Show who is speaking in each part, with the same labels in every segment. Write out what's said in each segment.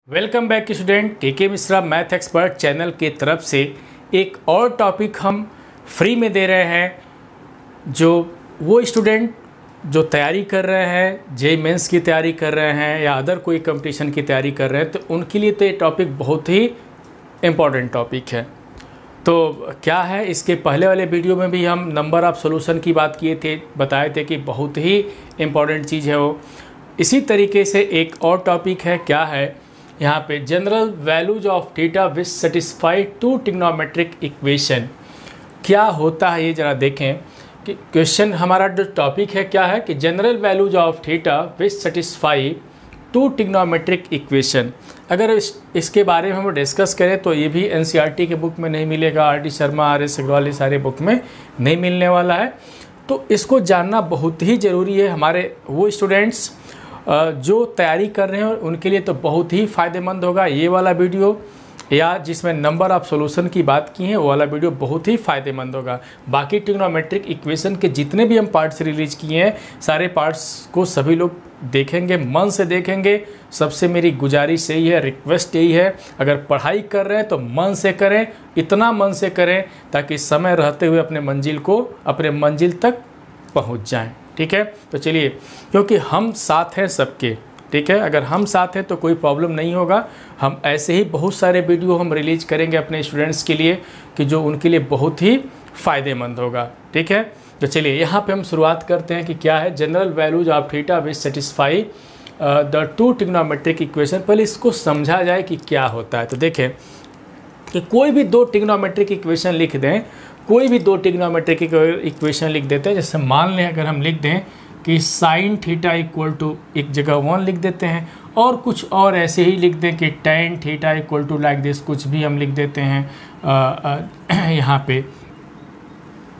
Speaker 1: Welcome back student, के Mishra math expert channel की तरफ से एक और टॉपिक हम फ्री में दे रहे हैं। जो वो स्टूडेंट जो तैयारी कर रहे हैं, जेईई मेंस की तैयारी कर रहे हैं या अदर कोई कंपटीशन की तैयारी कर रहे हैं, तो उनके लिए तो ये टॉपिक बहुत ही इम्पॉर्टेंट टॉपिक है। तो क्या है, इसके पहले वाले वीडियो में भी हम नंबर ऑफ़ सॉल्यूशन की बात किए थे, बताए थे कि बहुत ही इम्पॉर्टेंट चीज़ है वो। इसी तरीके से एक और टॉपिक है, क्या है यहाँ पे, general values of theta which satisfy to trigonometric equation. क्या होता है ये ज़रा देखें कि क्वेश्चन हमारा जो टॉपिक है क्या है कि general values of theta which satisfy to trigonometric equation. अगर इसके बारे में हम डिस्कस करें तो ये भी एनसीईआरटी के बुक में नहीं मिलेगा, आर.डी. शर्मा, आर.एस. अग्रवाल, ये सारे बुक में नहीं मिलने वाला है। तो इसको जानना बहुत ही ज़रूरी है हमारे वो स्टूडेंट्स जो तैयारी कर रहे हैं, उनके लिए तो बहुत ही फ़ायदेमंद होगा ये वाला वीडियो, या जिसमें नंबर ऑफ़ सॉल्यूशन की बात की है वो वाला वीडियो बहुत ही फ़ायदेमंद होगा। बाकी ट्रिग्नोमेट्रिक इक्वेशन के जितने भी हम पार्ट्स रिलीज किए हैं, सारे पार्ट्स को सभी लोग देखेंगे, मन से देखेंगे। सबसे मेरी गुजारिश यही है, रिक्वेस्ट यही है, अगर पढ़ाई कर रहे हैं तो मन से करें, इतना मन से करें ताकि समय रहते हुए अपने मंजिल तक पहुँच जाएँ। ठीक है, तो चलिए, क्योंकि हम साथ हैं सबके, ठीक है, अगर हम साथ हैं तो कोई प्रॉब्लम नहीं होगा। हम ऐसे ही बहुत सारे वीडियो हम रिलीज करेंगे अपने स्टूडेंट्स के लिए कि जो उनके लिए बहुत ही फ़ायदेमंद होगा। ठीक है, तो चलिए यहाँ पे हम शुरुआत करते हैं कि क्या है general values of theta which satisfy the two trigonometric equation. पहले इसको समझा जाए कि क्या होता है। तो देखें कि कोई भी दो ट्रिग्नोमेट्रिक इक्वेशन लिख दें, कोई भी दो ट्रिग्नोमेट्रिक इक्वेशन लिख देते हैं। जैसे मान लें अगर हम लिख दें कि साइन थीटा इक्वल टू, एक जगह 1 लिख देते हैं, और कुछ और ऐसे ही लिख दें कि tan theta equal to like this, कुछ भी हम लिख देते हैं यहाँ पे।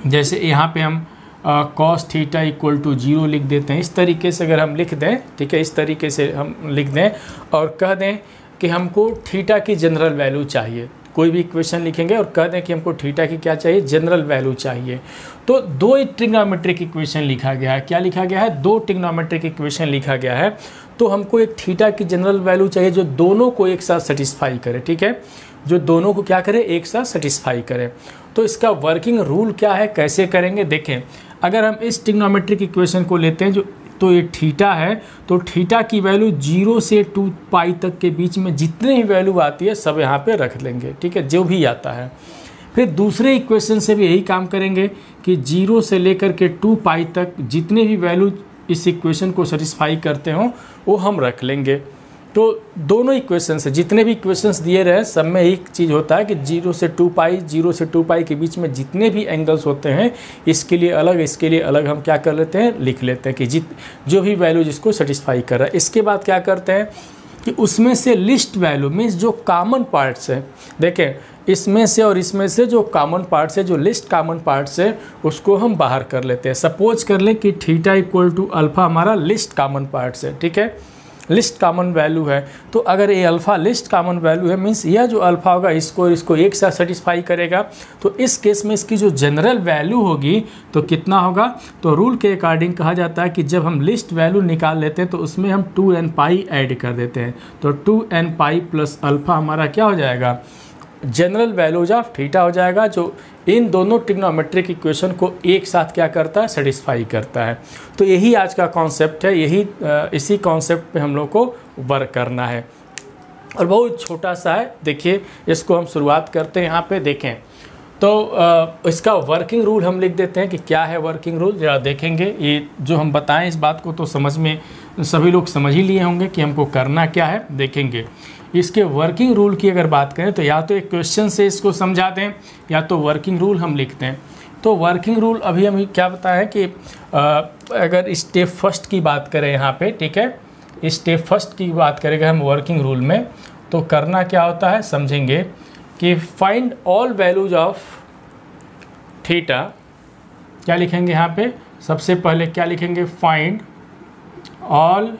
Speaker 1: जैसे यहाँ पे हम कॉस थीटा इक्वल टू 0 लिख देते हैं। इस तरीके से अगर हम लिख दें, ठीक है, इस तरीके से हम लिख दें और कह दें कि हमको थीटा की जनरल वैल्यू चाहिए। कोई भी इक्वेशन लिखेंगे और कह दें कि हमको थीटा की क्या चाहिए, जनरल वैल्यू चाहिए। तो दो ट्रिग्नोमेट्रिक इक्वेशन लिखा गया है। क्या लिखा गया है? दो ट्रिग्नोमेट्रिक इक्वेशन लिखा गया है। तो हमको एक थीटा की जनरल वैल्यू चाहिए जो दोनों को एक साथ सेटिस्फाई करे। ठीक है, जो दोनों को क्या करे, एक साथ सेटिस्फाई करे। तो इसका वर्किंग रूल क्या है, कैसे करेंगे, देखें। अगर हम इस ट्रिग्नोमेट्रिक इक्वेशन को लेते हैं तो ये थीटा है, तो थीटा की वैल्यू 0 से 2 पाई तक के बीच में जितने भी वैल्यू आती है सब यहाँ पे रख लेंगे। ठीक है, जो भी आता है। फिर दूसरे इक्वेशन से भी यही काम करेंगे कि 0 से लेकर के 2 पाई तक जितने भी वैल्यू इस इक्वेशन को सेटिस्फाई करते हों वो हम रख लेंगे। तो दोनों इक्वेशन से जितने भी इक्वेशंस दिए रहे सब में एक चीज़ होता है कि 0 से 2 पाई के बीच में जितने भी एंगल्स होते हैं, इसके लिए अलग, इसके लिए अलग, हम क्या कर लेते हैं, लिख लेते हैं कि जो भी वैल्यू जिसको सेटिस्फाई कर रहा है। इसके बाद क्या करते हैं कि उसमें से लिस्ट वैल्यू मीन्स जो कॉमन पार्ट्स है, देखें इसमें से और इसमें से जो कॉमन पार्ट्स है, जो लिस्ट कॉमन पार्ट्स है, उसको हम बाहर कर लेते हैं। सपोज कर लें कि थीटा इक्वल टू अल्फ़ा हमारा लिस्ट कॉमन पार्ट्स है। ठीक है, लिस्ट कॉमन वैल्यू है। तो अगर ये अल्फ़ा लिस्ट कॉमन वैल्यू है, मीन्स यह जो अल्फ़ा होगा इसको एक साथ सेटिस्फाई करेगा। तो इस केस में इसकी जो जनरल वैल्यू होगी तो कितना होगा, तो रूल के अकॉर्डिंग कहा जाता है कि जब हम लिस्ट वैल्यू निकाल लेते हैं तो उसमें हम 2n पाई ऐड कर देते हैं। तो 2n पाई प्लस अल्फ़ा हमारा क्या हो जाएगा, जनरल वैल्यूज ऑफ थीटा हो जाएगा, जो इन दोनों ट्रिग्नोमेट्रिक इक्वेशन को एक साथ क्या करता है, सेटिस्फाई करता है। तो यही आज का कॉन्सेप्ट है, इसी कॉन्सेप्ट पे हम लोग को वर्क करना है और बहुत छोटा सा है। देखिए इसको हम शुरुआत करते हैं। यहाँ पे देखें तो इसका वर्किंग रूल हम लिख देते हैं कि क्या है वर्किंग रूल, जरा देखेंगे। ये जो हम बताएं इस बात को तो समझ में सभी लोग समझ ही लिए होंगे कि हमको करना क्या है। देखेंगे इसके वर्किंग रूल की अगर बात करें तो या तो एक क्वेश्चन से इसको समझा दें या तो वर्किंग रूल हम लिखते हैं। तो वर्किंग रूल अभी हम क्या बताएं कि अगर स्टेप फर्स्ट की बात करें यहाँ पे, ठीक है, स्टेप फर्स्ट की बात करेंगे हम वर्किंग रूल में, तो करना क्या होता है समझेंगे कि find all values of theta. क्या लिखेंगे यहाँ पे, सबसे पहले क्या लिखेंगे, find all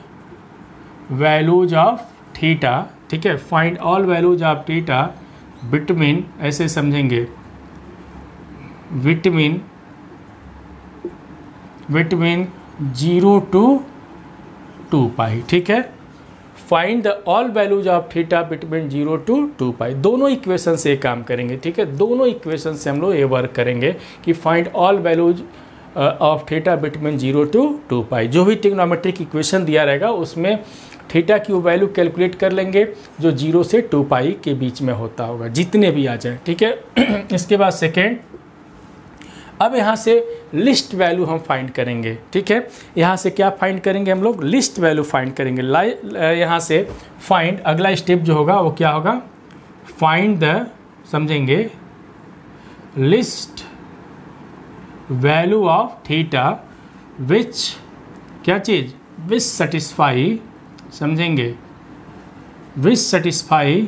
Speaker 1: values of theta. ठीक है, find all values of theta between, ऐसे समझेंगे, बिटवीन 0 to 2 पाई। ठीक है, find the all values of theta between 0 to 2 पाई। दोनों इक्वेशन से काम करेंगे, ठीक है, दोनों इक्वेशन से हम लोग ये वर्क करेंगे कि find all values of theta between 0 to 2 पाई। जो भी ट्रिग्नोमेट्रिक इक्वेशन दिया रहेगा उसमें थीटा की वो वैल्यू कैलकुलेट कर लेंगे जो 0 से 2 पाई के बीच में होता होगा, जितने भी आ जाए, ठीक है। इसके बाद सेकेंड, अब यहाँ से लिस्ट वैल्यू हम फाइंड करेंगे, ठीक है। यहाँ से क्या फाइंड करेंगे हम लोग, लिस्ट वैल्यू फाइंड करेंगे। यहाँ से फाइंड, अगला स्टेप जो होगा वो क्या होगा, फाइंड द, समझेंगे, लिस्ट वैल्यू ऑफ थीटा विच, क्या चीज़, विच सेटिस्फाई, समझेंगे, विच satisfy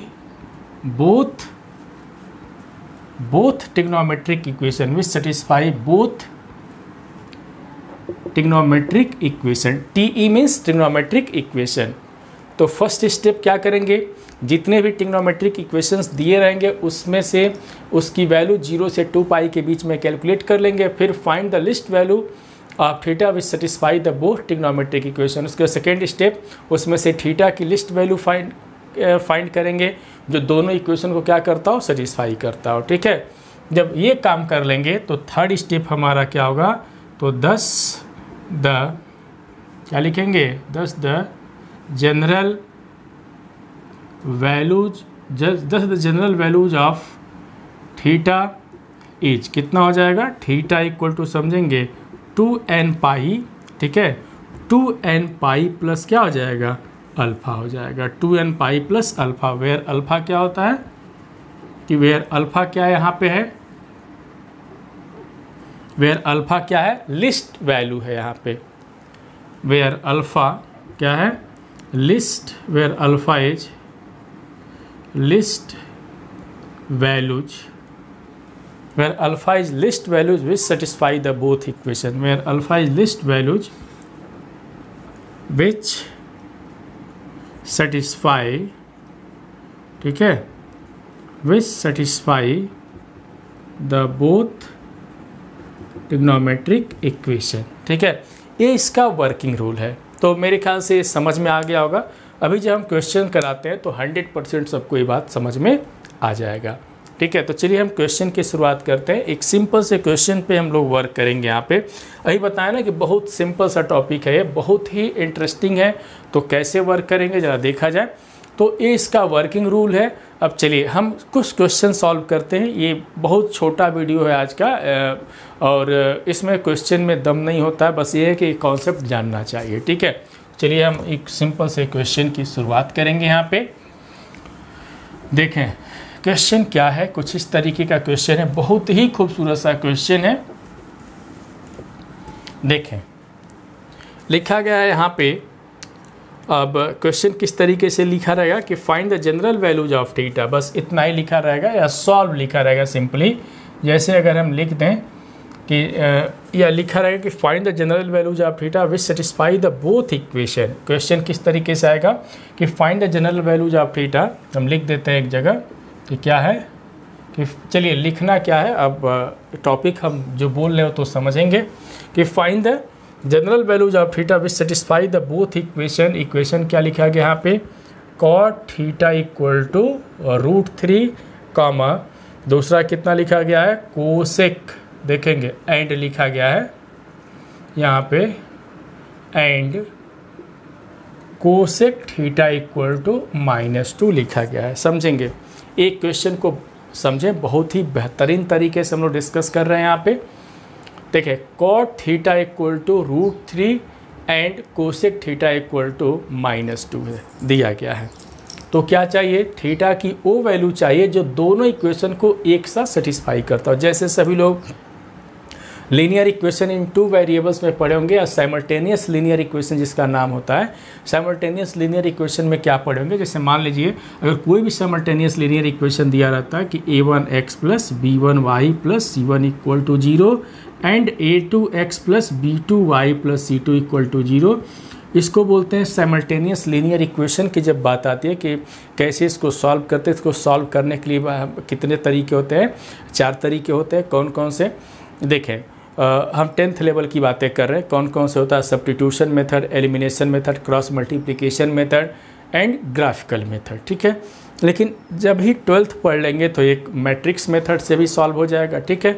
Speaker 1: both trigonometric equation, which satisfy both trigonometric equation। TE means trigonometric equation। तो फर्स्ट स्टेप क्या करेंगे, जितने भी ट्रिग्नोमेट्रिक इक्वेशंस दिए रहेंगे उसमें से उसकी वैल्यू 0 से 2 पाई के बीच में कैलकुलेट कर लेंगे। फिर find the least value of theta which satisfy the both trigonometric equation. उसके सेकेंड स्टेप, उसमें से थीटा की लिस्ट वैल्यू फाइंड करेंगे जो दोनों इक्वेशन को क्या करता हो, सेटिस्फाई करता हो, ठीक है। जब ये काम कर लेंगे तो थर्ड स्टेप हमारा क्या होगा, तो 10 द, क्या लिखेंगे, 10 the general values, 10 the general values of theta is, कितना हो जाएगा, थीटा इक्वल टू, समझेंगे, 2n पाई, ठीक है, 2n पाई प्लस क्या हो जाएगा, अल्फ़ा हो जाएगा, 2n pi plus alpha. Where alpha क्या होता है, कि वेयर अल्फ़ा क्या यहाँ पे है, वेयर अल्फ़ा क्या है, लिस्ट वैल्यू है यहाँ पे। वेयर अल्फ़ा क्या है, least, where alpha is least values, where alpha is least values which satisfy the both equation. Where alpha is least values which satisfy, ठीक है, which satisfy the both trigonometric equation, ठीक है। ये इसका working rule है। तो मेरे ख्याल से ये समझ में आ गया होगा। अभी जब हम क्वेश्चन कराते हैं तो 100% सबको ये बात समझ में आ जाएगा, ठीक है। तो चलिए हम क्वेश्चन की शुरुआत करते हैं। एक सिंपल से क्वेश्चन पे हम लोग वर्क करेंगे। यहाँ पे अभी बताया ना कि बहुत सिंपल सा टॉपिक है, ये बहुत ही इंटरेस्टिंग है। तो कैसे वर्क करेंगे ज़रा देखा जाए। तो ये इसका वर्किंग रूल है। अब चलिए हम कुछ क्वेश्चन सॉल्व करते हैं। ये बहुत छोटा वीडियो है आज का, और इसमें क्वेश्चन में दम नहीं होता है, बस ये है कि कॉन्सेप्ट जानना चाहिए, ठीक है। चलिए हम एक सिंपल से क्वेश्चन की शुरुआत करेंगे। यहाँ पे देखें क्वेश्चन क्या है, कुछ इस तरीके का क्वेश्चन है, बहुत ही खूबसूरत सा क्वेश्चन है। देखें लिखा गया है यहाँ पे। अब क्वेश्चन किस तरीके से लिखा रहेगा कि find the general values of theta, बस इतना ही लिखा रहेगा, या सॉल्व लिखा रहेगा सिंपली। जैसे अगर हम लिख दें कि या लिखा रहेगा कि find the general values of theta which satisfy the both equation. Question किस तरीके से आएगा कि find the general values of theta, हम लिख देते हैं एक जगह कि क्या है, कि चलिए लिखना क्या है, अब टॉपिक हम जो बोल रहे हो तो समझेंगे कि find the general values of theta which satisfy the both equation. Equation क्या लिखा गया यहाँ पे, cot theta equal to √3 comma दूसरा कितना लिखा गया है, कोसेक, देखेंगे एंड लिखा गया है यहाँ पे, and cosec theta equal to -2 लिखा गया है। समझेंगे, एक क्वेश्चन को समझें, बहुत ही बेहतरीन तरीके से हम लोग डिस्कस कर रहे हैं यहाँ पे। देखिए cot theta equal to √3 and cosec theta equal to -2 है दिया गया है। तो क्या चाहिए, थीटा की वो वैल्यू चाहिए जो दोनों इक्वेशन को एक साथ सेटिस्फाई करता हो। जैसे सभी लोग लीनियर इक्वेशन इन 2 वेरिएबल्स में पढ़े होंगे, या साइमल्टेनियस लीनियर इक्वेशन जिसका नाम होता है। साइमल्टेनियस लीनियर इक्वेशन में क्या पढ़े होंगे, जैसे मान लीजिए अगर कोई भी साइमल्टेनियस लीनियर इक्वेशन दिया रहता है कि a1x plus b1y plus c1 equal to 0 and a2x plus b2y plus c2 equal to 0, इसको बोलते हैं साइमल्टेनियस लीनियर इक्वेशन की। जब बात आती है कि कैसे इसको सॉल्व करते हैं, इसको सॉल्व करने के लिए कितने तरीके होते हैं, 4 तरीके होते हैं। कौन कौन से, देखें हम 10th लेवल की बातें कर रहे हैं। कौन कौन से होता है, substitution method, elimination method, cross multiplication method and graphical method, ठीक है। लेकिन जब ही 12th पढ़ लेंगे तो एक मैट्रिक्स मेथड से भी सॉल्व हो जाएगा, ठीक है।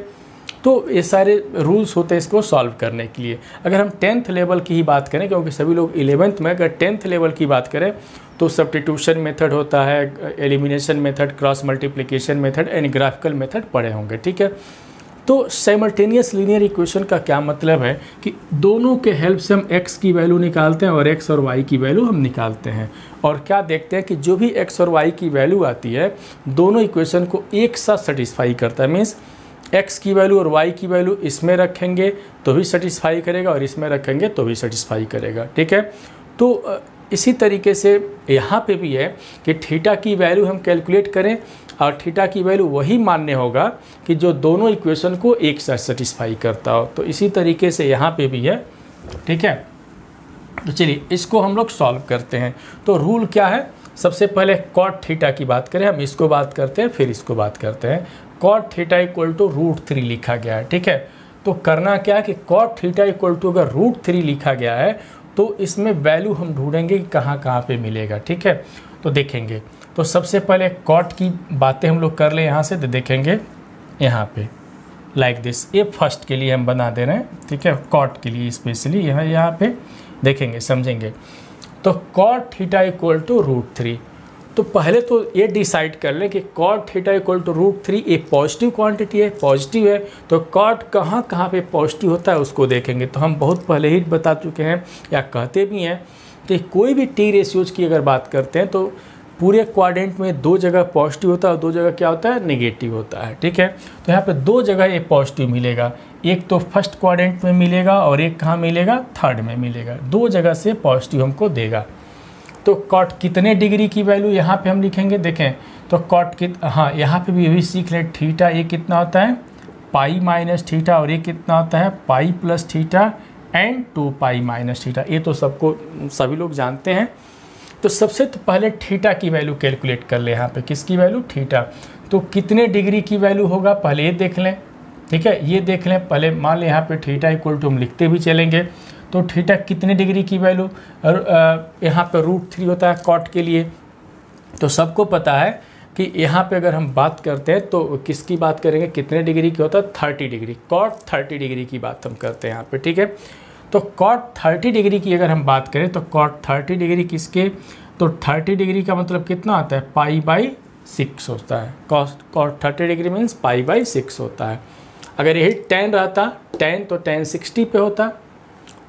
Speaker 1: तो ये सारे रूल्स होते हैं इसको सॉल्व करने के लिए। अगर हम 10th लेवल की ही बात करें, क्योंकि सभी लोग 11th में, अगर 10th लेवल की बात करें तो सब्स्टिट्यूशन मेथड होता है, elimination method, cross multiplication method and graphical method पढ़े होंगे, ठीक है। तो साइमल्टेनियस लीनियर इक्वेशन का क्या मतलब है कि दोनों के हेल्प से हम x की वैल्यू निकालते हैं और x और y की वैल्यू हम निकालते हैं, और क्या देखते हैं कि जो भी x और y की वैल्यू आती है दोनों इक्वेशन को एक साथ सेटिस्फाई करता है। मीन्स x की वैल्यू और y की वैल्यू इसमें रखेंगे तो भी सेटिस्फाई करेगा और इसमें रखेंगे तो भी सेटिस्फाई करेगा, ठीक है। तो इसी तरीके से यहाँ पे भी है कि थीटा की वैल्यू हम कैलकुलेट करें और थीटा की वैल्यू वही मान्य होगा कि जो दोनों इक्वेशन को एक साथ सेटिस्फाई करता हो। तो इसी तरीके से यहाँ पे भी है, ठीक है। तो चलिए इसको हम लोग सॉल्व करते हैं। तो रूल क्या है, सबसे पहले कॉट थीटा की बात करें, हम इसको बात करते हैं फिर इसको बात करते हैं। कॉट थीटा इक्वल टू √3 लिखा गया है, ठीक है। तो करना क्या है कि कॉट थीटा इक्वल टू अगर √3 लिखा गया है तो इसमें वैल्यू हम ढूंढेंगे कि कहाँ कहाँ पे मिलेगा, ठीक है। तो देखेंगे, तो सबसे पहले कॉट की बातें हम लोग कर ले यहाँ से, तो देखेंगे यहाँ पे लाइक दिस, ये फर्स्ट के लिए हम बना दे रहे हैं, ठीक है, कॉट के लिए स्पेशली यहाँ पे देखेंगे समझेंगे। तो कॉट थीटा इक्वल टू √3, तो पहले तो ये डिसाइड कर लें कि कॉट थीटा इक्वल टू √3 एक पॉजिटिव क्वांटिटी है, पॉजिटिव है। तो कॉट कहाँ कहाँ पे पॉजिटिव होता है उसको देखेंगे। तो हम बहुत पहले ही बता चुके हैं या कहते भी हैं कि कोई भी टी रेशियोज की अगर बात करते हैं तो पूरे क्वाड्रेंट में 2 जगह पॉजिटिव होता है और 2 जगह क्या होता है, नेगेटिव होता है, ठीक है। तो यहाँ पे 2 जगह ये पॉजिटिव मिलेगा, एक तो फर्स्ट क्वाड्रेंट में मिलेगा और एक कहाँ मिलेगा, थर्ड में मिलेगा। 2 जगह से पॉजिटिव हमको देगा। तो कॉट कितने डिग्री की वैल्यू यहाँ पे हम लिखेंगे, देखें तो कॉट हाँ यहाँ पे भी सीख लें, थीटा ये कितना होता है, पाई माइनस थीटा, और ये कितना होता है, pi plus theta and 2 pi minus theta. ये तो सबको सभी लोग जानते हैं। तो सबसे तो पहले थीटा की वैल्यू कैलकुलेट कर ले, यहाँ पे किसकी वैल्यू, थीटा। तो कितने डिग्री की वैल्यू होगा पहले ये देख लें, ठीक है, ये देख लें पहले। मान लें यहाँ पे थीटा इक्वल टू हम लिखते भी चलेंगे, तो थीटा कितने डिग्री की वैल्यू, और यहाँ पे √3 होता है कॉट के लिए। तो सबको पता है कि यहाँ पे अगर हम बात करते हैं तो किसकी बात करेंगे, कितने डिग्री की होता है, 30 डिग्री, कॉट 30 डिग्री की बात हम करते हैं यहाँ पे, ठीक है। तो कॉट 30 डिग्री की अगर हम बात करें तो कॉट 30 डिग्री किसके, तो 30 डिग्री का मतलब कितना आता है, π/6 होता है। कॉट 30 डिग्री मीन्स π/6 होता है। अगर यही tan रहता, tan तो tan 60 पे होता,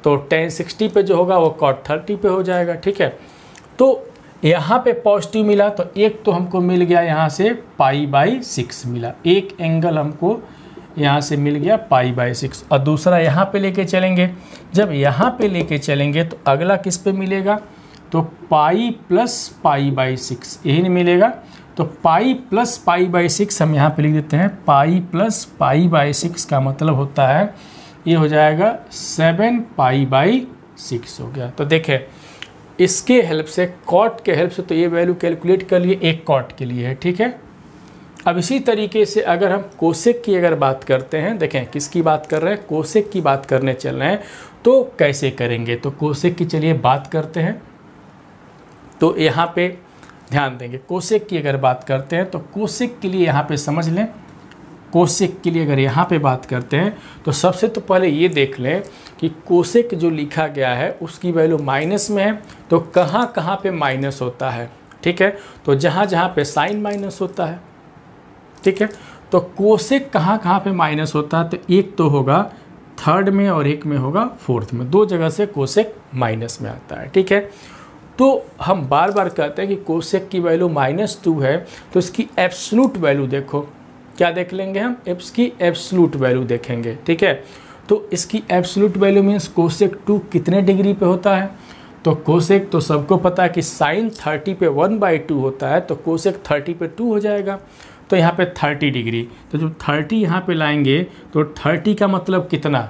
Speaker 1: तो tan 60 पे जो होगा वो कॉट 30 पे हो जाएगा, ठीक है। तो यहाँ पे पॉजिटिव मिला तो एक तो हमको मिल गया यहाँ से π/6 मिला, एक एंगल हमको यहाँ से मिल गया π/6, और दूसरा यहाँ पे लेके चलेंगे। जब यहाँ पे लेके चलेंगे तो अगला किस पे मिलेगा, तो पाई प्लस π/6 यही नहीं मिलेगा। तो पाई प्लस π/6 हम यहाँ पे लिख देते हैं, पाई प्लस π/6 का मतलब होता है ये हो जाएगा 7 π/6 हो गया। तो देखें इसके हेल्प से, कॉट के हेल्प से तो ये वैल्यू कैलकुलेट कर लिए, एक कॉट के लिए है, ठीक है। अब इसी तरीके से अगर हम कोसेक की अगर बात करते हैं, देखें किसकी बात कर रहे हैं, कोसेक की बात करने चल रहे हैं, तो कैसे करेंगे। तो कोसेक की चलिए बात करते हैं। तो यहाँ पे ध्यान देंगे, कोसेक की अगर बात करते हैं तो कोसेक के लिए यहाँ पे समझ लें, कोसेक के लिए अगर यहाँ पे बात करते हैं तो सबसे तो पहले ये देख लें कि कोसेक जो लिखा गया है उसकी वैल्यू माइनस में है। तो कहाँ कहाँ पे माइनस होता है, ठीक है, तो जहाँ जहाँ पे साइन माइनस होता है, ठीक है। तो कोसेक कहाँ कहाँ पे माइनस होता है, तो एक तो होगा थर्ड में और एक में होगा फोर्थ में, 2 जगह से कोसेक माइनस में आता है, ठीक है। तो हम बार बार कहते हैं कि कोसेक की वैल्यू -2 है, तो इसकी एब्सोल्यूट वैल्यू देखो, क्या देख लेंगे हम, इसकी एब्सोल्यूट वैल्यू देखेंगे, ठीक है। तो इसकी एब्सोल्यूट वैल्यू मीन्स कोसेक 2 कितने डिग्री पे होता है, तो कोसेक तो सबको पता है कि साइन 30 पे 1/2 होता है, तो कोसेक 30 पे 2 हो जाएगा। तो यहाँ पे 30 डिग्री, तो जब 30 यहाँ पे लाएंगे तो 30 का मतलब कितना,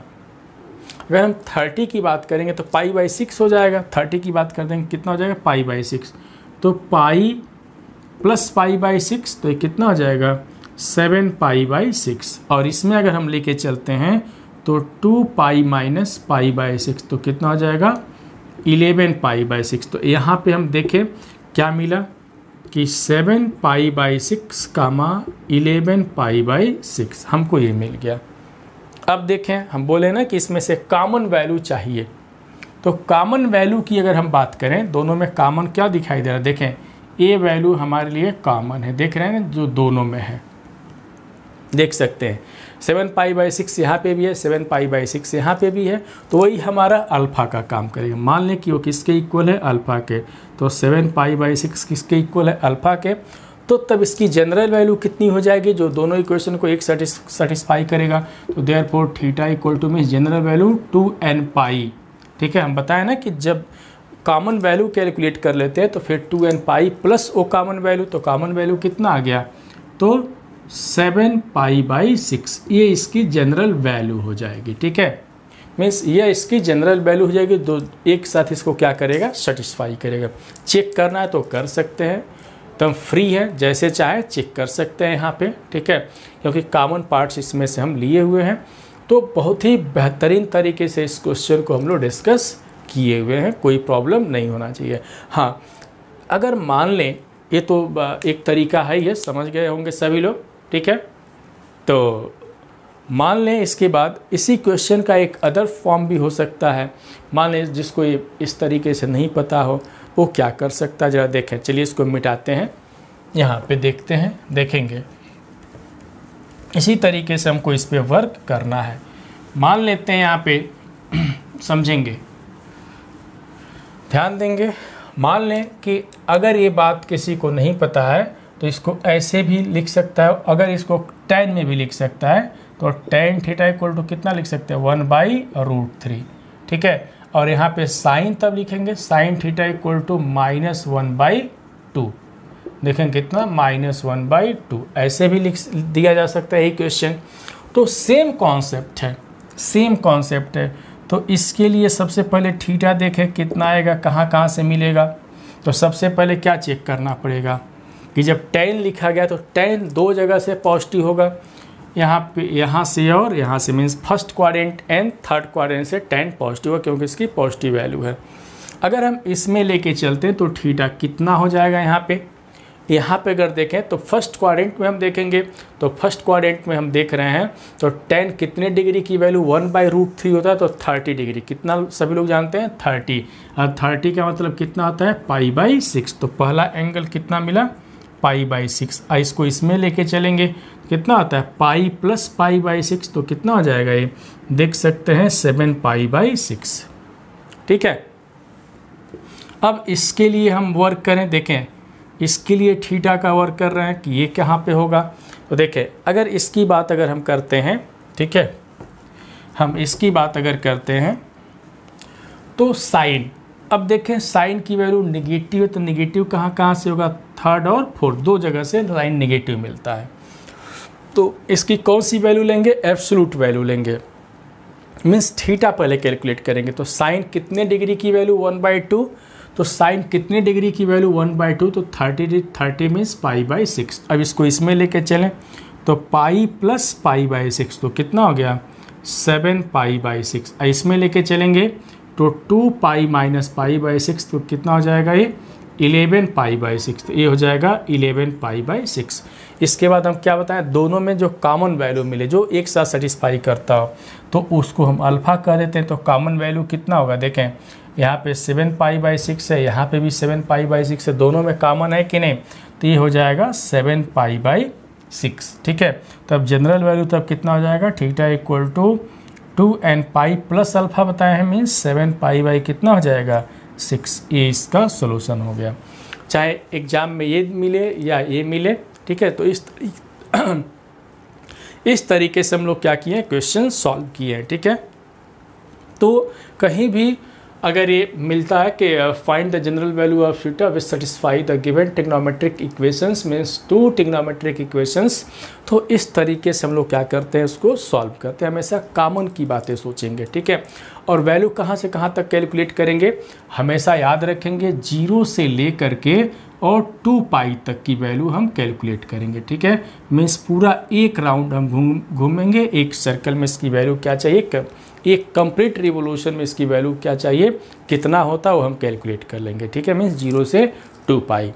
Speaker 1: अगर हम 30 की बात करेंगे तो π/6 हो जाएगा। 30 की बात कर देंगे कितना हो जाएगा, π/6, तो पाई प्लस π/6, तो ये कितना हो जाएगा 7 π/6, और इसमें अगर हम लेके चलते हैं तो 2 पाई माइनस π/6, तो कितना हो जाएगा 11 π/6। तो यहाँ पे हम देखें क्या मिला कि 7 pi by 6 comma 11 pi by 6 हमको ये मिल गया। अब देखें, हम बोले ना कि इसमें से कॉमन वैल्यू चाहिए, तो कॉमन वैल्यू की अगर हम बात करें, दोनों में कॉमन क्या दिखाई दे रहा है, देखें ए वैल्यू हमारे लिए कॉमन है, देख रहे हैं ना, जो दोनों में है, देख सकते हैं 7 पाई बाई 6 यहाँ पे भी है, 7 पाई बाई 6 यहाँ पे भी है, तो वही हमारा अल्फ़ा का काम करेगा। मान लें कि वो किसके इक्वल है, अल्फ़ा के, तो 7 पाई बाई 6 किसके इक्वल है, अल्फ़ा के, तो तब इसकी जनरल वैल्यू कितनी हो जाएगी, जो दोनों इक्वेशन को एक सेटिस्फाई करेगा। तो therefore theta equal two means general value 2n पाई। ठीक है, हम बताएं ना कि जब कॉमन वैल्यू कैलकुलेट कर लेते हैं तो फिर 2n पाई प्लस ओ कॉमन वैल्यू, तो कॉमन वैल्यू कितना आ गया, तो 7 पाई बाई 6, ये इसकी जनरल वैल्यू हो जाएगी। ठीक है, मीन्स ये इसकी जनरल वैल्यू हो जाएगी, दो एक साथ इसको क्या करेगा, सेटिस्फाई करेगा। चेक करना है तो कर सकते हैं, एकदम फ्री है, जैसे चाहे चेक कर सकते हैं यहाँ पे। ठीक है, क्योंकि कॉमन पार्ट्स इसमें से हम लिए हुए हैं, तो बहुत ही बेहतरीन तरीके से इस क्वेश्चन को हम लोग डिस्कस किए हुए हैं, कोई प्रॉब्लम नहीं होना चाहिए। हाँ, अगर मान लें, ये तो एक तरीका है, ये समझ गए होंगे सभी लोग। ठीक है, तो मान लें इसके बाद इसी क्वेश्चन का एक अदर फॉर्म भी हो सकता है। मान लें जिसको ये इस तरीके से नहीं पता हो वो क्या कर सकता है, ज़रा देखें। चलिए इसको मिटाते हैं, यहाँ पे देखते हैं, देखेंगे इसी तरीके से हमको इस पे वर्क करना है। मान लेते हैं यहाँ पे समझेंगे, ध्यान देंगे। मान लें कि अगर ये बात किसी को नहीं पता है तो इसको ऐसे भी लिख सकता है, अगर इसको tan में भी लिख सकता है तो tan थीटा इक्वल टू कितना लिख सकते हैं, 1/√3। ठीक है, और यहाँ पे साइन तब लिखेंगे, साइन थीटा इक्वल टू -1/2, देखें कितना, -1/2, ऐसे भी लिख दिया जा सकता है ये क्वेश्चन। तो सेम कॉन्सेप्ट है, सेम कॉन्सेप्ट है। तो इसके लिए सबसे पहले थीटा देखें कितना आएगा, कहाँ कहाँ से मिलेगा। तो सबसे पहले क्या चेक करना पड़ेगा कि जब tan लिखा गया तो tan दो जगह से पॉजिटिव होगा, यहाँ पे, यहाँ से और यहाँ से, means first quadrant and third quadrant से tan पॉजिटिव है, क्योंकि इसकी पॉजिटिव वैल्यू है। अगर हम इसमें लेके चलते हैं तो थीटा कितना हो जाएगा, यहाँ पे अगर देखें तो फर्स्ट क्वाड्रेंट में हम देखेंगे, तो फर्स्ट क्वाड्रेंट में हम देख रहे हैं तो tan कितने डिग्री की वैल्यू 1/√3 होता है, तो 30 डिग्री, कितना सभी लोग जानते हैं, 30। और 30 का मतलब कितना आता है, π/6। तो पहला एंगल कितना मिला, π/6। इसको इसमें लेके चलेंगे कितना आता है, पाई प्लस π/6, तो कितना हो जाएगा, ये देख सकते हैं 7 π/6। ठीक है, अब इसके लिए हम वर्क करें, देखें इसके लिए थीटा का वर्क कर रहे हैं कि ये कहाँ पे होगा। तो देखें अगर इसकी बात अगर हम करते हैं, ठीक है, हम इसकी बात अगर करते हैं तो साइन, अब देखें साइन की वैल्यू निगेटिव है, तो निगेटिव कहाँ कहाँ से होगा, थर्ड और फोर्थ, दो जगह से साइन निगेटिव मिलता है। तो इसकी कौन सी वैल्यू लेंगे, एब्सोल्यूट वैल्यू लेंगे, मीन्स थीटा पहले कैलकुलेट करेंगे। तो साइन कितने डिग्री की वैल्यू 1/2, तो साइन कितने डिग्री की वैल्यू 1/2, तो 30 मीन्स π/6। अब इसको इसमें लेके चलें तो पाई प्लस π/6, तो कितना हो गया, 7 π/6। इसमें लेके चलेंगे तो 2 पाई माइनस π/6, तो कितना हो जाएगा, ये 11 π/6, तो ये हो जाएगा 11 π/6। इसके बाद हम क्या बताएं, दोनों में जो कॉमन वैल्यू मिले, जो एक साथ सेटिस्फाई करता हो, तो उसको हम अल्फ़ा कह देते हैं। तो कॉमन वैल्यू कितना होगा, देखें यहाँ पे 7 π/6 है, यहाँ पे भी 7 π/6 है, दोनों में कॉमन है कि नहीं, तो ये हो जाएगा 7 π/6। ठीक है, तब जनरल वैल्यू तब कितना हो जाएगा, theta equal to 2n pi plus alpha बताया है, मीन्स 7 π/ कितना हो जाएगा, 6। ये इसका सोल्यूशन हो गया, चाहे एग्जाम में ये मिले या ये मिले। ठीक है, तो इस तरीके से हम लोग क्या किए, क्वेश्चन सॉल्व किए हैं। ठीक है, तो कहीं भी अगर ये मिलता है कि find the general value of theta which satisfy the given trigonometric equations, means 2 trigonometric equations, तो इस तरीके से हम लोग क्या करते हैं, उसको सॉल्व करते हैं। हमेशा कॉमन की बातें सोचेंगे। ठीक है, और वैल्यू कहाँ से कहाँ तक कैलकुलेट करेंगे, हमेशा याद रखेंगे 0 से लेकर के और 2 पाई तक की वैल्यू हम कैलकुलेट करेंगे। ठीक है, मीन्स पूरा एक राउंड हम घूमेंगे, एक सर्कल में इसकी वैल्यू क्या चाहिए, एक कंप्लीट रिवोल्यूशन में इसकी वैल्यू क्या चाहिए, कितना होता है वो हम कैलकुलेट कर लेंगे। ठीक है, मीन्स 0 से 2 पाई।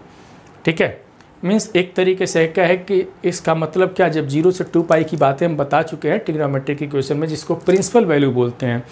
Speaker 1: ठीक है, मीन्स एक तरीके से क्या है कि इसका मतलब क्या, जब 0 से 2 पाई की बातें हम बता चुके हैं ट्रिग्नोमेट्रिक इक्वेशन में, जिसको प्रिंसिपल वैल्यू बोलते हैं।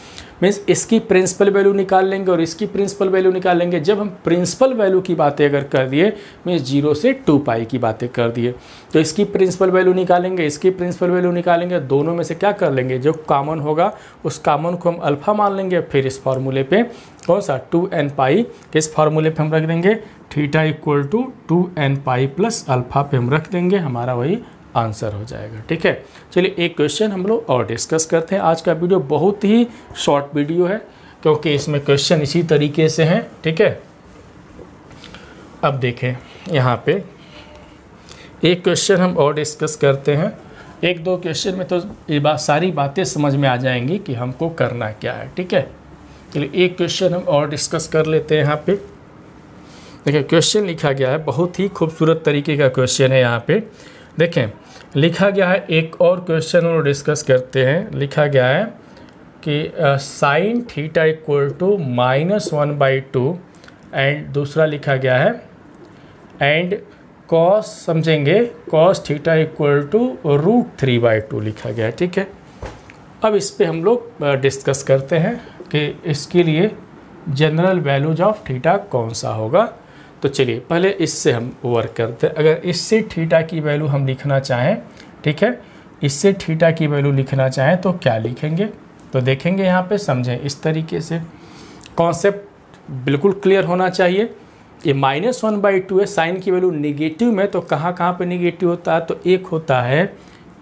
Speaker 1: मीन्स इसकी प्रिंसिपल वैल्यू निकाल लेंगे और इसकी प्रिंसिपल वैल्यू निकाल लेंगे। जब हम प्रिंसिपल वैल्यू की बातें अगर कर दिए, मीन्स 0 से 2 पाई की बातें कर दिए, तो इसकी प्रिंसिपल वैल्यू निकालेंगे, इसकी प्रिंसिपल वैल्यू निकालेंगे, दोनों में से क्या कर लेंगे, जो कॉमन होगा उस कॉमन को हम अल्फ़ा मान लेंगे। फिर इस फार्मूले पे कौन सा 2n पाई, किस फार्मूले पे हम रख देंगे, theta equal to 2n pi plus alpha पे हम रख देंगे, हमारा वही आंसर हो जाएगा। ठीक है, चलिए एक क्वेश्चन हम लोग और डिस्कस करते हैं। आज का वीडियो बहुत ही शॉर्ट वीडियो है क्योंकि इसमें क्वेश्चन इसी तरीके से हैं। ठीक है, अब देखें यहाँ पे एक क्वेश्चन हम और डिस्कस करते हैं। एक दो क्वेश्चन में तो ये सारी बातें समझ में आ जाएंगी कि हमको करना क्या है। ठीक है, चलिए एक क्वेश्चन हम और डिस्कस कर लेते हैं। यहाँ पे देखिए क्वेश्चन लिखा गया है, बहुत ही खूबसूरत तरीके का क्वेश्चन है। यहाँ पे देखें लिखा गया है, एक और क्वेश्चन और डिस्कस करते हैं। लिखा गया है कि sine theta equal to -1/2 and दूसरा लिखा गया है एंड कॉस, समझेंगे, कॉस थीटा इक्वल टू √3/2 लिखा गया है। ठीक है, अब इस पे हम लोग डिस्कस करते हैं कि इसके लिए जनरल वैल्यूज ऑफ थीटा कौन सा होगा। तो चलिए पहले इससे हम वर्क करते हैं। अगर इससे थीटा की वैल्यू हम लिखना चाहें, ठीक है, इससे थीटा की वैल्यू लिखना चाहें तो क्या लिखेंगे, तो देखेंगे यहाँ पे, समझें इस तरीके से। कॉन्सेप्ट बिल्कुल क्लियर होना चाहिए। ये -1/2 है, साइन की वैल्यू निगेटिव में, तो कहाँ कहाँ पे निगेटिव होता है, तो एक होता है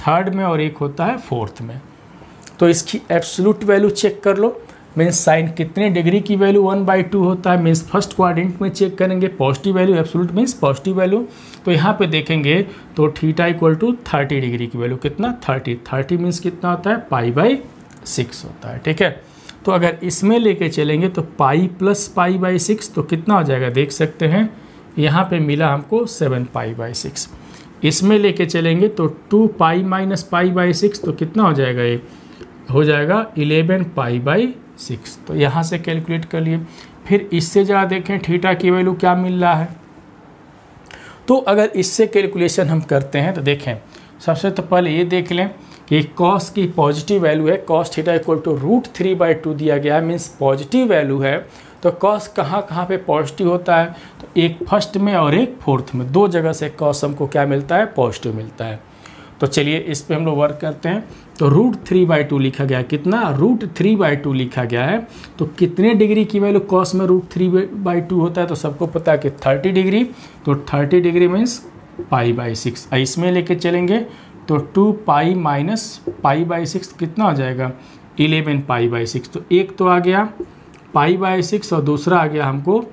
Speaker 1: थर्ड में और एक होता है फोर्थ में। तो इसकी एब्सोल्यूट वैल्यू चेक कर लो, मीन्स साइन कितने डिग्री की वैल्यू 1/2 होता है, मीन्स फर्स्ट क्वाड्रेंट में चेक करेंगे, positive value, absolute means positive value. तो यहाँ पे देखेंगे तो थीटा इक्वल टू 30 डिग्री की वैल्यू कितना, 30 मीन्स कितना होता है, π/6 होता है। ठीक है, तो अगर इसमें लेके चलेंगे तो पाई प्लस π/6 तो कितना हो जाएगा, देख सकते हैं यहाँ पे मिला हमको 7π/6। इसमें लेके चलेंगे तो 2π - π/6 तो कितना हो जाएगा, ये हो जाएगा 11π/6। तो यहाँ से कैलकुलेट कर लिए। फिर इससे ज़रा देखें थीटा की वैल्यू क्या मिल रहा है। तो अगर इससे कैलकुलेशन हम करते हैं तो देखें, सबसे तो पहले ये देख लें कि कॉस की पॉजिटिव वैल्यू है, कॉस थीटा इक्वल टू √3/2 दिया गया है, मीन्स पॉजिटिव वैल्यू है। तो कॉस कहाँ कहाँ पे पॉजिटिव होता है, तो एक फर्स्ट में और एक फोर्थ में, दो जगह से कॉस हमको क्या मिलता है, पॉजिटिव मिलता है। तो चलिए इस पे हम लोग वर्क करते हैं। तो √3/2 लिखा गया है, कितना, √3/2 लिखा गया है। तो कितने डिग्री की वैल्यू कॉस में √3/2 होता है, तो सबको पता है कि 30 डिग्री। तो 30 डिग्री मीन्स π/6। इसमें लेके चलेंगे तो 2π - π/6 कितना हो जाएगा, 11π/6। तो एक तो आ गया π/6 और दूसरा आ गया हमको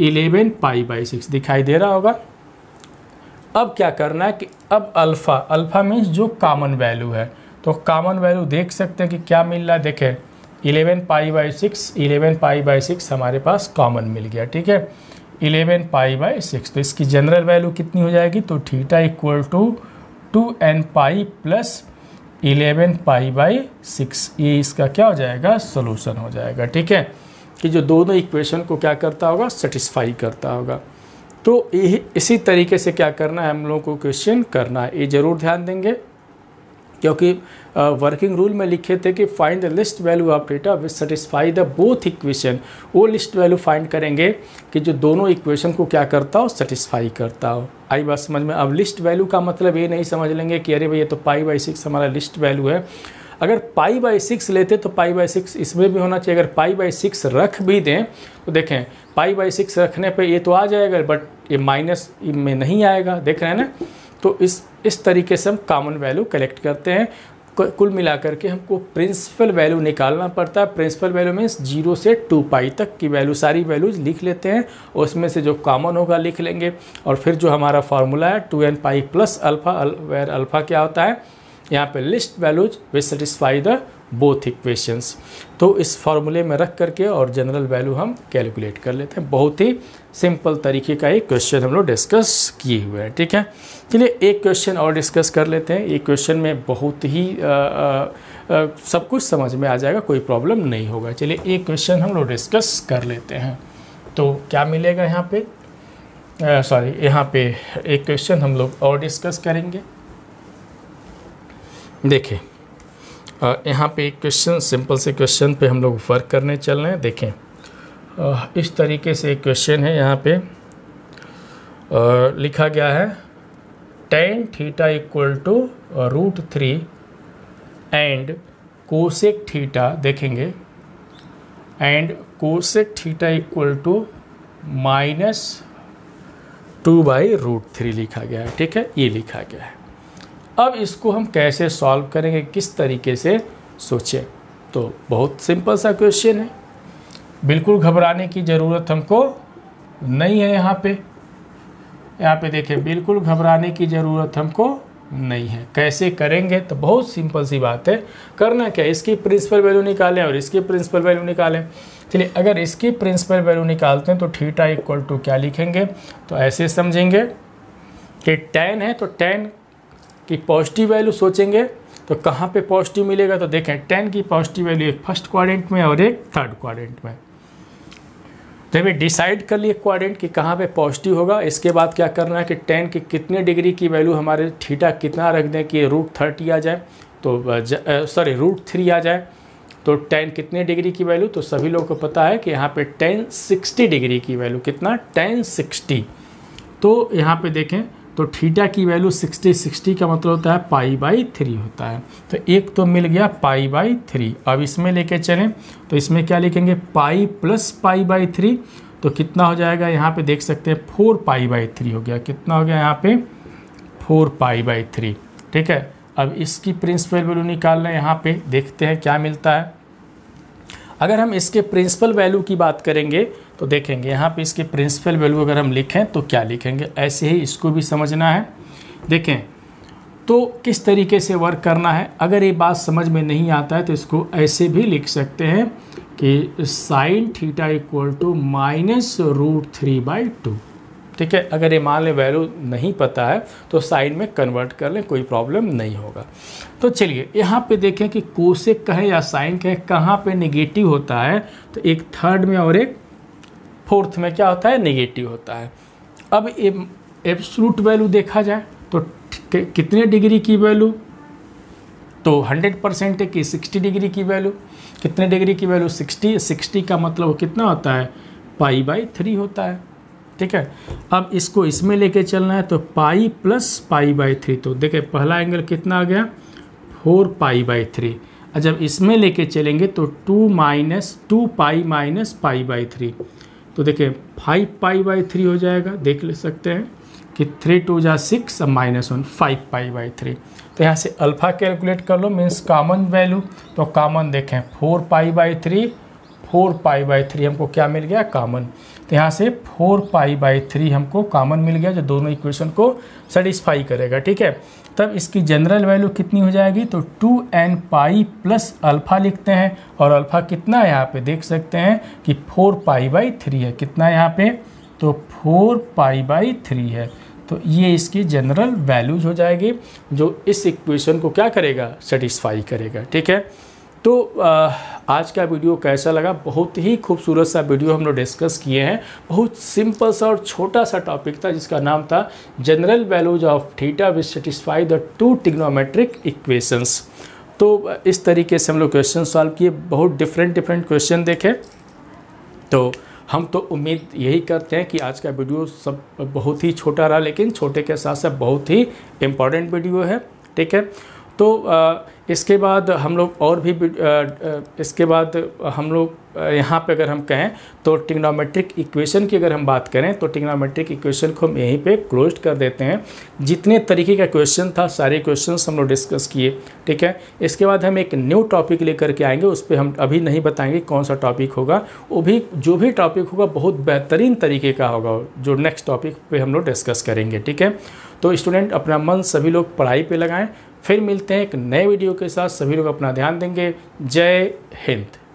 Speaker 1: 11π/6, दिखाई दे रहा होगा। अब क्या करना है कि अब अल्फ़ा मीन्स जो कॉमन वैल्यू है, तो कॉमन वैल्यू देख सकते हैं कि क्या मिल रहा है। देखें 11π/6 हमारे पास कॉमन मिल गया। ठीक है, 11π/6, तो इसकी जनरल वैल्यू कितनी हो जाएगी, तो theta equal to 2n pi plus 11π/6, ये इसका क्या हो जाएगा, सोल्यूशन हो जाएगा। ठीक है, कि जो दोनों इक्वेशन को क्या करता होगा, सेटिस्फाई करता होगा। तो इसी तरीके से क्या करना है, हम लोगों को क्वेश्चन करना है, ये ज़रूर ध्यान देंगे क्योंकि वर्किंग रूल में लिखे थे कि find the least value of theta which satisfy the both equation. वो लिस्ट वैल्यू फाइंड करेंगे कि जो दोनों इक्वेशन को क्या करता हो, सेटिस्फाई करता हो। आई बात समझ में। अब लिस्ट वैल्यू का मतलब ये नहीं समझ लेंगे कि अरे भैया तो π/6 हमारा लिस्ट वैल्यू है। अगर π/6 लेते तो π/6 इसमें भी होना चाहिए। अगर π/6 रख भी दें तो देखें π/6 रखने पे ये तो आ जाएगा, बट ये माइनस में नहीं आएगा, देख रहे हैं ना। तो इस तरीके से हम कॉमन वैल्यू कलेक्ट करते हैं। कुल मिलाकर के हमको प्रिंसिपल वैल्यू निकालना पड़ता है। प्रिंसिपल वैल्यू में 0 से 2π तक की वैल्यू, सारी वैल्यूज लिख लेते हैं और उसमें से जो कॉमन होगा लिख लेंगे। और फिर जो हमारा फार्मूला है 2n pi plus alpha, where alpha क्या होता है, यहाँ पे least values which satisfy the both equations. तो इस फार्मूले में रख करके और जनरल वैल्यू हम कैलकुलेट कर लेते हैं। बहुत ही सिंपल तरीके का एक क्वेश्चन हम लोग डिस्कस किए हुए हैं। ठीक है, चलिए एक क्वेश्चन और डिस्कस कर लेते हैं। एक क्वेश्चन में बहुत ही सब कुछ समझ में आ जाएगा, कोई प्रॉब्लम नहीं होगा। चलिए एक क्वेश्चन हम लोग डिस्कस कर लेते हैं। तो क्या मिलेगा यहाँ पे, सॉरी, यहाँ पे एक क्वेश्चन हम लोग और डिस्कस करेंगे। देखिए यहाँ पे एक क्वेश्चन, सिंपल से क्वेश्चन पे हम लोग वर्क करने चल रहे हैं। देखें इस तरीके से एक क्वेश्चन है, यहाँ पे लिखा गया है tan theta equal to √3 and cosec theta, देखेंगे and cosec theta equal to -2/√3 लिखा गया है। ठीक है, ये लिखा गया है। अब इसको हम कैसे सॉल्व करेंगे, किस तरीके से सोचें, तो बहुत सिंपल सा क्वेश्चन है, बिल्कुल घबराने की ज़रूरत हमको नहीं है। यहाँ पे देखें, बिल्कुल घबराने की ज़रूरत हमको नहीं है। कैसे करेंगे, तो बहुत सिंपल सी बात है। करना क्या, इसकी प्रिंसिपल वैल्यू निकालें और इसकी प्रिंसिपल वैल्यू निकालें। चलिए, अगर इसकी प्रिंसिपल वैल्यू निकालते हैं तो थीटा इक्वल टू क्या लिखेंगे, तो ऐसे समझेंगे कि tan है तो tan की पॉजिटिव वैल्यू सोचेंगे, तो कहाँ पे पॉजिटिव मिलेगा, तो देखें tan की पॉजिटिव वैल्यू एक फर्स्ट क्वाड्रेंट में और एक थर्ड क्वाड्रेंट में। तो हमें डिसाइड कर लिए क्वाड्रेंट कि कहाँ पे पॉजिटिव होगा। इसके बाद क्या करना है कि tan की कितने डिग्री की वैल्यू हमारे थीटा कितना रख दें कि √30 आ जाए, तो √3 आ जाए, तो tan कितने डिग्री की वैल्यू, तो सभी लोगों को पता है कि यहाँ पे tan 60 डिग्री की वैल्यू, कितना tan 60। तो यहाँ पे देखें तो थीटा की वैल्यू 60 का मतलब होता है π/3 होता है। तो एक तो मिल गया π/3। अब इसमें लेके चलें तो इसमें क्या लिखेंगे, पाई प्लस π/3, तो कितना हो जाएगा, यहाँ पे देख सकते हैं 4π/3 हो गया। कितना हो गया यहाँ पे 4π/3। ठीक है, अब इसकी प्रिंसिपल वैल्यू निकाल लें, यहाँ पे देखते हैं क्या मिलता है। अगर हम इसके प्रिंसिपल वैल्यू की बात करेंगे तो देखेंगे यहाँ पे इसके प्रिंसिपल वैल्यू अगर हम लिखें तो क्या लिखेंगे, ऐसे ही इसको भी समझना है। देखें तो किस तरीके से वर्क करना है। अगर ये बात समझ में नहीं आता है तो इसको ऐसे भी लिख सकते हैं कि sin थीटा इक्वल टू -√3/2। ठीक है, अगर ये मान लें वैल्यू नहीं पता है तो साइन में कन्वर्ट कर लें, कोई प्रॉब्लम नहीं होगा। तो चलिए यहाँ पे देखें कि कोसेक कहे या साइन कहे, कहाँ पे नेगेटिव होता है, तो एक थर्ड में और एक फोर्थ में क्या होता है, नेगेटिव होता है। अब एब्सोल्यूट वैल्यू देखा जाए तो कितने डिग्री की वैल्यू, तो 100% है कि 60 डिग्री की वैल्यू। कितने डिग्री की वैल्यू, 60 का मतलब कितना होता है, π/3 होता है। ठीक है, अब इसको इसमें लेके चलना है तो पाई प्लस π/3, तो देखिए पहला एंगल कितना आ गया 4π/3। और जब इसमें लेके चलेंगे तो 2π - π/3, तो देखिए 5π/3 हो जाएगा। देख ले सकते हैं कि 3 2 जा 6 और -1 5π/3। तो यहाँ से अल्फ़ा कैलकुलेट कर लो, मीन्स कॉमन वैल्यू। तो कॉमन देखें 4π/3 हमको क्या मिल गया, कॉमन। तो यहाँ से 4π/3 हमको कॉमन मिल गया, जो दोनों इक्वेशन को सेटिस्फाई करेगा। ठीक है, तब इसकी जनरल वैल्यू कितनी हो जाएगी, तो 2nπ प्लस अल्फ़ा लिखते हैं, और अल्फ़ा कितना है यहाँ पे देख सकते हैं कि 4π/3 है। कितना यहाँ पे, तो 4π/3 है। तो ये इसकी जनरल वैल्यूज हो जाएगी, जो इस इक्वेशन को क्या करेगा, सेटिस्फाई करेगा। ठीक है, तो आज का वीडियो कैसा लगा, बहुत ही खूबसूरत सा वीडियो हम लोग डिस्कस किए हैं। बहुत सिंपल सा और छोटा सा टॉपिक था जिसका नाम था general values of theta which satisfy the two trigonometric equations. तो इस तरीके से हम लोग क्वेश्चन सॉल्व किए, बहुत डिफरेंट क्वेश्चन देखे। तो हम तो उम्मीद यही करते हैं कि आज का वीडियो सब बहुत ही छोटा रहा, लेकिन छोटे के साथ साथ बहुत ही इम्पॉर्टेंट वीडियो है। ठीक है, तो इसके बाद हम लोग और भी इसके बाद हम लोग यहाँ पे अगर हम कहें तो ट्रिग्नोमेट्रिक इक्वेशन की अगर हम बात करें तो ट्रिग्नोमेट्रिक इक्वेशन को हम यहीं पे क्लोज कर देते हैं। जितने तरीके का क्वेश्चन था सारे क्वेश्चंस हम लोग डिस्कस किए। ठीक है, इसके बाद हम एक न्यू टॉपिक लेकर के आएंगे, उस पर हम अभी नहीं बताएंगे कौन सा टॉपिक होगा। वो भी जो भी टॉपिक होगा बहुत बेहतरीन तरीके का होगा, जो नेक्स्ट टॉपिक पर हम लोग डिस्कस करेंगे। ठीक है, तो स्टूडेंट अपना मन सभी लोग पढ़ाई पर लगाएँ। फिर मिलते हैं एक नए वीडियो के साथ, सभी लोग अपना ध्यान देंगे। जय हिंद।